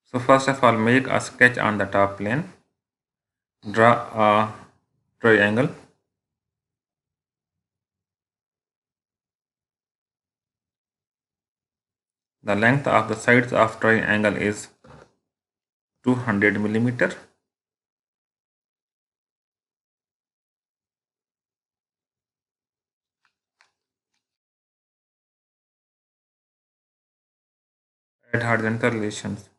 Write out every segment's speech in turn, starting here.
So first of all, make a sketch on the top plane. Draw a triangle. The length of the sides of triangle is 200 millimeter. Add horizontal relations.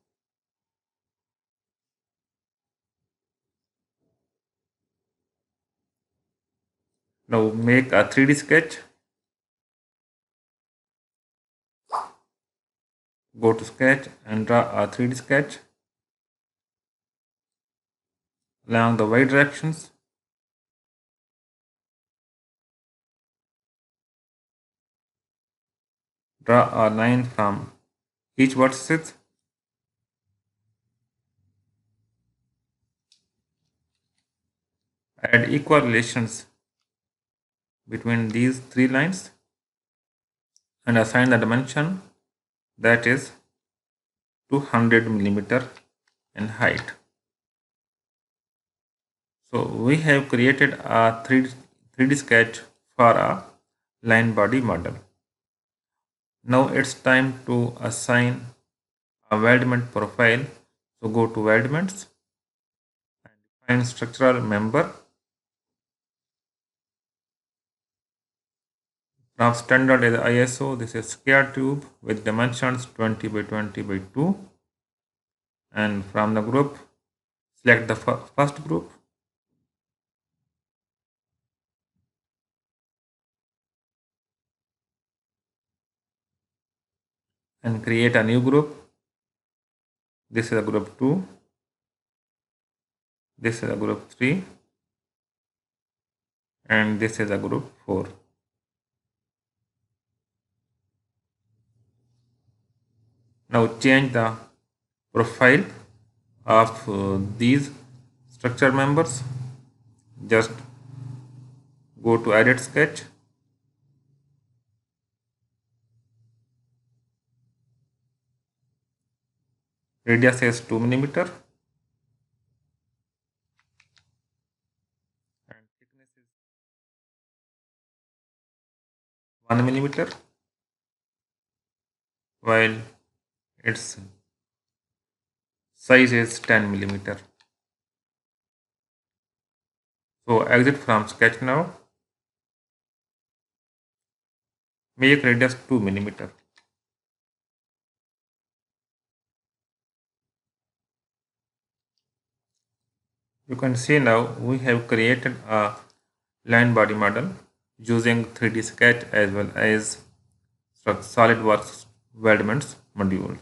Now make a 3D sketch. Go to sketch and draw a 3D sketch along the y directions. Draw a line from each vertex. Add equal relations between these three lines and assign the dimension, that is 200 millimeter in height. So we have created a 3D sketch for a line body model. Now it's time to assign a weldment profile. So go to Weldments and define structural member. Now standard is ISO. This is square tube with dimensions 20 by 20 by 2. And from the group, select the first group. And create a new group. This is a group 2. This is a group 3. And this is a group 4. Now change the profile of these structure members. Just go to edit sketch. Radius is 2 millimeter. And thickness is 1 millimeter. While its size is 10 millimeter. So exit from sketch now. Make radius 2 millimeter. You can see now we have created a line body model using 3D sketch as well as SolidWorks Weldments module.